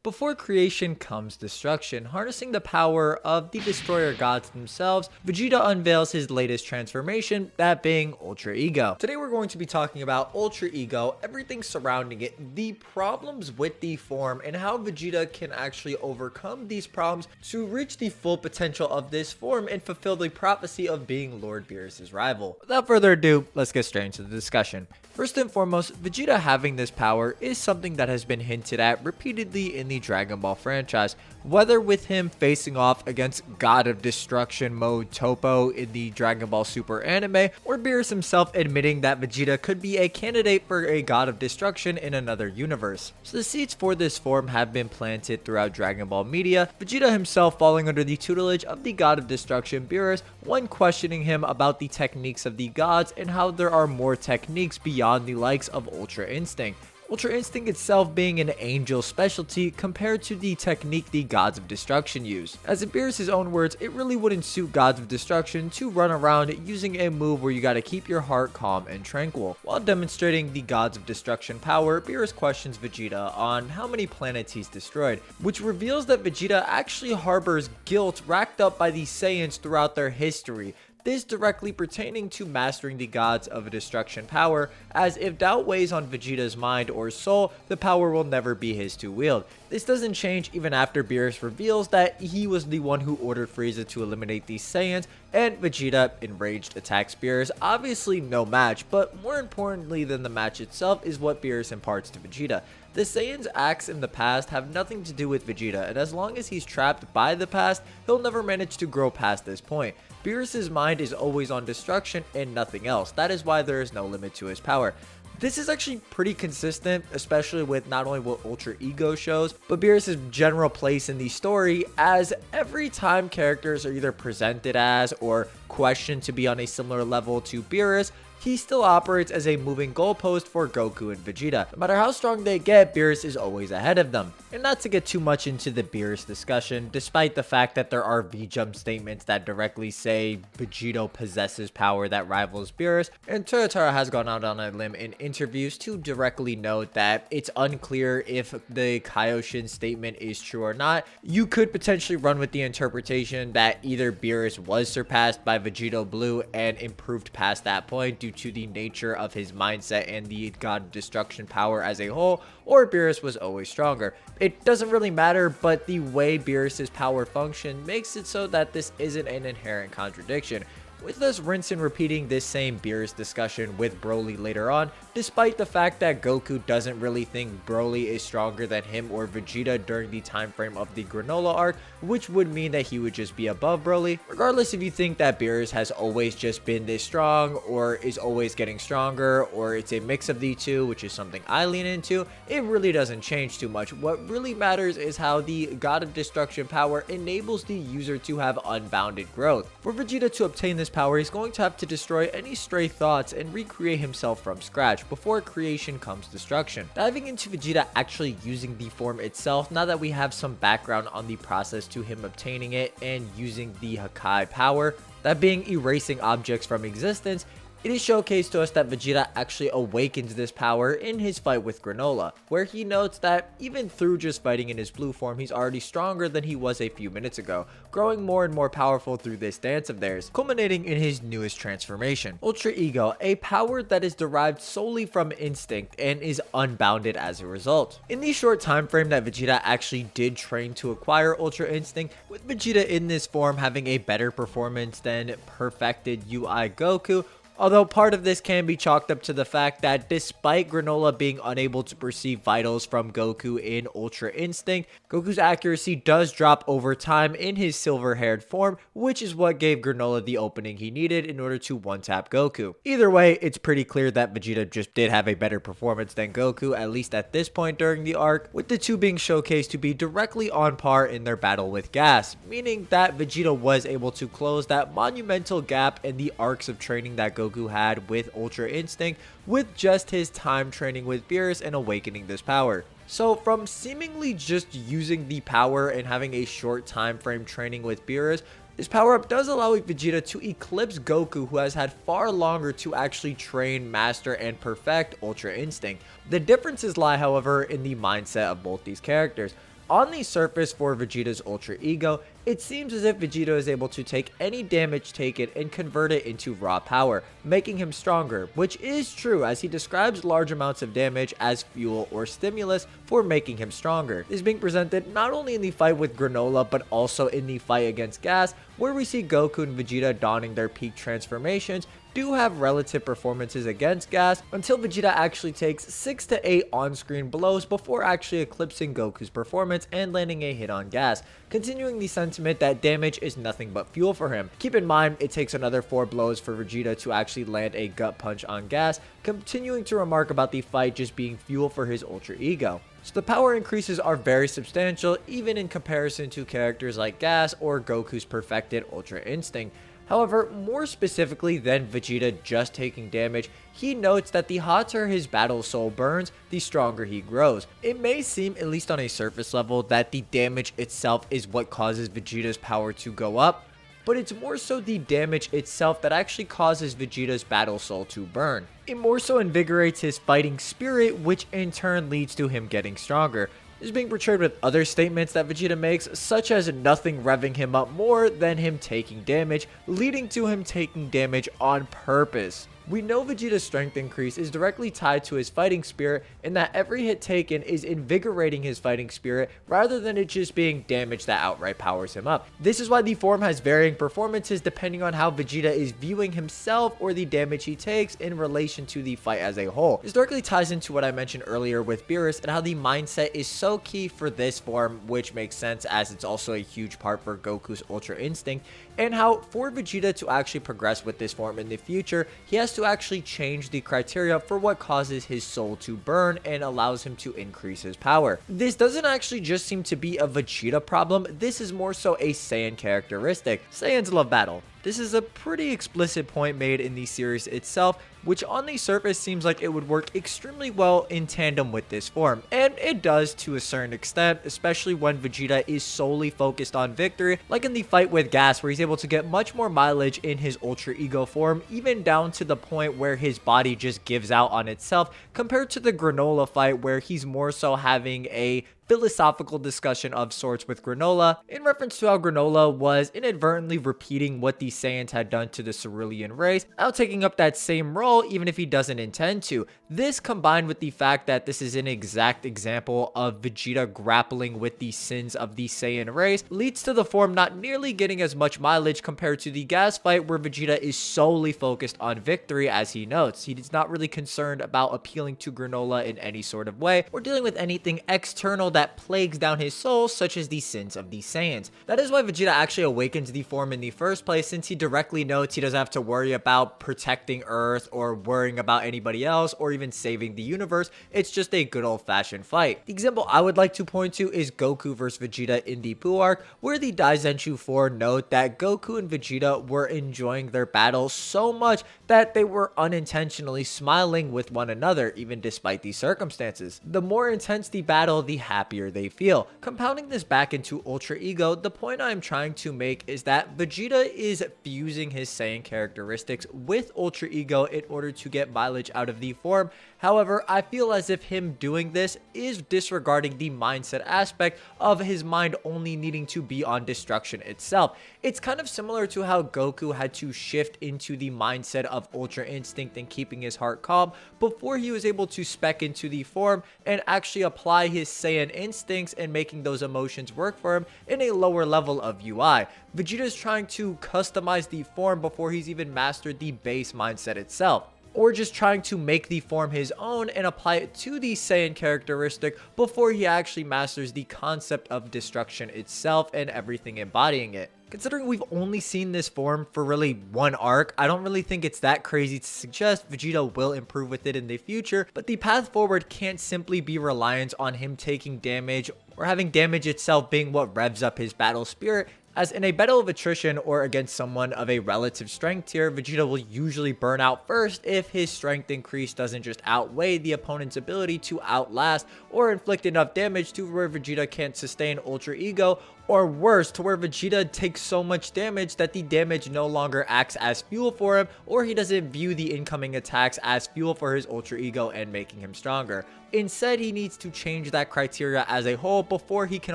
Before creation comes destruction. Harnessing the power of the destroyer gods themselves, Vegeta unveils his latest transformation, that being Ultra Ego. Today we're going to be talking about Ultra Ego, everything surrounding it, the problems with the form, and how Vegeta can actually overcome these problems to reach the full potential of this form and fulfill the prophecy of being Lord Beerus' rival. Without further ado, let's get straight into the discussion. First and foremost, Vegeta having this power is something that has been hinted at repeatedly in the Dragon Ball franchise, whether with him facing off against God of Destruction mode Toppo in the Dragon Ball Super anime, or Beerus himself admitting that Vegeta could be a candidate for a God of Destruction in another universe. So the seeds for this form have been planted throughout Dragon Ball media, Vegeta himself falling under the tutelage of the God of Destruction Beerus, when questioning him about the techniques of the gods and how there are more techniques beyond the likes of Ultra Instinct. Ultra Instinct itself being an angel specialty compared to the technique the Gods of Destruction use. As in Beerus' own words, it really wouldn't suit Gods of Destruction to run around using a move where you gotta keep your heart calm and tranquil. While demonstrating the Gods of Destruction power, Beerus questions Vegeta on how many planets he's destroyed, which reveals that Vegeta actually harbors guilt racked up by the Saiyans throughout their history. This directly pertaining to mastering the Gods of Destruction power, as if doubt weighs on Vegeta's mind or soul, the power will never be his to wield. This doesn't change even after Beerus reveals that he was the one who ordered Frieza to eliminate these Saiyans, and Vegeta, enraged, attacks Beerus. Obviously no match, but more importantly than the match itself is what Beerus imparts to Vegeta. The Saiyans' acts in the past have nothing to do with Vegeta, and as long as he's trapped by the past, he'll never manage to grow past this point. Beerus' mind is always on destruction and nothing else. That is why there is no limit to his power. This is actually pretty consistent, especially with not only what Ultra Ego shows, but Beerus' general place in the story, as every time characters are either presented as or questioned to be on a similar level to Beerus, he still operates as a moving goalpost for Goku and Vegeta. No matter how strong they get, Beerus is always ahead of them. And not to get too much into the Beerus discussion, despite the fact that there are V-Jump statements that directly say Vegeta possesses power that rivals Beerus, and Toyotaro has gone out on a limb in interviews to directly note that it's unclear if the Kaioshin statement is true or not. You could potentially run with the interpretation that either Beerus was surpassed by Vegeta Blue and improved past that point due to the nature of his mindset and the God of Destruction power as a whole, or Beerus was always stronger. It doesn't really matter, but the way Beerus' power function makes it so that this isn't an inherent contradiction. With us rinse and repeating this same Beerus discussion with Broly later on, despite the fact that Goku doesn't really think Broly is stronger than him or Vegeta during the time frame of the Granola arc, which would mean that he would just be above Broly. Regardless if you think that Beerus has always just been this strong, or is always getting stronger, or it's a mix of the two, which is something I lean into, it really doesn't change too much. What really matters is how the God of Destruction power enables the user to have unbounded growth. For Vegeta to obtain this power, he's going to have to destroy any stray thoughts and recreate himself from scratch. Before creation comes destruction. Diving into Vegeta actually using the form itself, now that we have some background on the process to him obtaining it and using the Hakai power, that being erasing objects from existence, it is showcased to us that Vegeta actually awakens this power in his fight with Granola, where he notes that even through just fighting in his blue form, he's already stronger than he was a few minutes ago, growing more and more powerful through this dance of theirs, culminating in his newest transformation, Ultra Ego, a power that is derived solely from instinct and is unbounded as a result. In the short time frame that Vegeta actually did train to acquire Ultra Instinct, with Vegeta in this form having a better performance than perfected UI Goku, although part of this can be chalked up to the fact that despite Granola being unable to perceive vitals from Goku in Ultra Instinct, Goku's accuracy does drop over time in his silver-haired form, which is what gave Granola the opening he needed in order to one-tap Goku. Either way, it's pretty clear that Vegeta just did have a better performance than Goku, at least at this point during the arc, with the two being showcased to be directly on par in their battle with Gas, meaning that Vegeta was able to close that monumental gap in the arcs of training that Goku had with Ultra Instinct with just his time training with Beerus and awakening this power. So from seemingly just using the power and having a short time frame training with Beerus, this power-up does allow Vegeta to eclipse Goku, who has had far longer to actually train, master, and perfect Ultra Instinct. The differences lie, however, in the mindset of both these characters. On the surface for Vegeta's Ultra Ego, it seems as if Vegeta is able to take any damage taken and convert it into raw power, making him stronger, which is true as he describes large amounts of damage as fuel or stimulus for making him stronger. This is being presented not only in the fight with Granola but also in the fight against Gas, where we see Goku and Vegeta donning their peak transformations do have relative performances against Gas until Vegeta actually takes 6 to 8 on-screen blows before actually eclipsing Goku's performance and landing a hit on Gas, continuing the sentiment that damage is nothing but fuel for him. Keep in mind, it takes another 4 blows for Vegeta to actually land a gut punch on Gas, continuing to remark about the fight just being fuel for his Ultra Ego. So the power increases are very substantial even in comparison to characters like Gas or Goku's perfected Ultra Instinct. However, more specifically than Vegeta just taking damage, he notes that the hotter his battle soul burns, the stronger he grows. It may seem, at least on a surface level, that the damage itself is what causes Vegeta's power to go up, but it's more so the damage itself that actually causes Vegeta's battle soul to burn. It more so invigorates his fighting spirit, which in turn leads to him getting stronger. This is being portrayed with other statements that Vegeta makes, such as nothing revving him up more than him taking damage, leading to him taking damage on purpose. We know Vegeta's strength increase is directly tied to his fighting spirit, and that every hit taken is invigorating his fighting spirit rather than it just being damage that outright powers him up. This is why the form has varying performances depending on how Vegeta is viewing himself or the damage he takes in relation to the fight as a whole. This directly ties into what I mentioned earlier with Beerus and how the mindset is so key for this form, which makes sense as it's also a huge part for Goku's Ultra Instinct, and how for Vegeta to actually progress with this form in the future, he has to actually change the criteria for what causes his soul to burn and allows him to increase his power. This doesn't actually just seem to be a Vegeta problem, this is more so a Saiyan characteristic. Saiyans love battle. This is a pretty explicit point made in the series itself, which on the surface seems like it would work extremely well in tandem with this form, and it does to a certain extent, especially when Vegeta is solely focused on victory, like in the fight with Gas where he's able to get much more mileage in his Ultra Ego form, even down to the point where his body just gives out on itself, compared to the Granola fight where he's more so having a philosophical discussion of sorts with Granola in reference to how Granola was inadvertently repeating what the Saiyans had done to the Cerulean race, now taking up that same role even if he doesn't intend to. This combined with the fact that this is an exact example of Vegeta grappling with the sins of the Saiyan race leads to the form not nearly getting as much mileage compared to the Gas fight where Vegeta is solely focused on victory, as he notes. He is not really concerned about appealing to Granola in any sort of way or dealing with anything external that plagues down his soul, such as the sins of the Saiyans. That is why Vegeta actually awakens the form in the first place, since he directly notes he doesn't have to worry about protecting Earth or worrying about anybody else or even saving the universe. It's just a good old-fashioned fight. The example I would like to point to is Goku vs Vegeta in the Buu arc, where the Daizenshuu 4 note that Goku and Vegeta were enjoying their battle so much that they were unintentionally smiling with one another, even despite the circumstances. The more intense the battle, the happier they feel. Compounding this back into Ultra Ego, the point I'm trying to make is that Vegeta is fusing his Saiyan characteristics with Ultra Ego in order to get mileage out of the form. However, I feel as if him doing this is disregarding the mindset aspect of his mind only needing to be on destruction itself. It's kind of similar to how Goku had to shift into the mindset of Ultra Instinct and keeping his heart calm before he was able to spec into the form and actually apply his Saiyan instincts and making those emotions work for him in a lower level of UI. Vegeta's trying to customize the form before he's even mastered the base mindset itself, or just trying to make the form his own and apply it to the Saiyan characteristic before he actually masters the concept of destruction itself and everything embodying it. Considering we've only seen this form for really one arc, I don't really think it's that crazy to suggest Vegeta will improve with it in the future, but the path forward can't simply be reliant on him taking damage or having damage itself being what revs up his battle spirit, as in a battle of attrition or against someone of a relative strength tier, Vegeta will usually burn out first if his strength increase doesn't just outweigh the opponent's ability to outlast or inflict enough damage to where Vegeta can't sustain Ultra Ego, or worse, to where Vegeta takes so much damage that the damage no longer acts as fuel for him, or he doesn't view the incoming attacks as fuel for his Ultra Ego and making him stronger. Instead, he needs to change that criteria as a whole before he can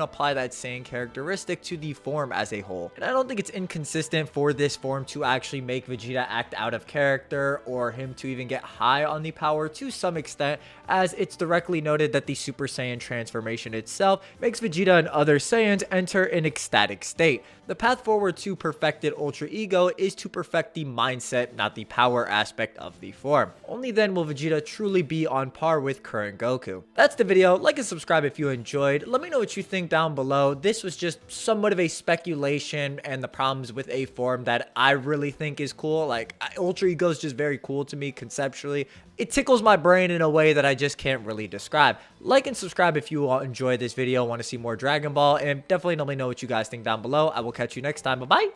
apply that same characteristic to the form as a whole. And I don't think it's inconsistent for this form to actually make Vegeta act out of character or him to even get high on the power to some extent, as it's directly noted that the Super Saiyan transformation itself makes Vegeta and other Saiyans enter an ecstatic state. The path forward to perfected Ultra Ego is to perfect the mindset, not the power aspect of the form. Only then will Vegeta truly be on par with current Goku. That's the video. Like and subscribe if you enjoyed. Let me know what you think down below. This was just somewhat of a speculation and the problems with a form that I really think is cool. Like, Ultra Ego is just very cool to me conceptually. It tickles my brain in a way that I just can't really describe. Like and subscribe if you all enjoyed this video, want to see more Dragon Ball, and definitely let me know what you guys think down below. I will catch you next time. Bye-bye.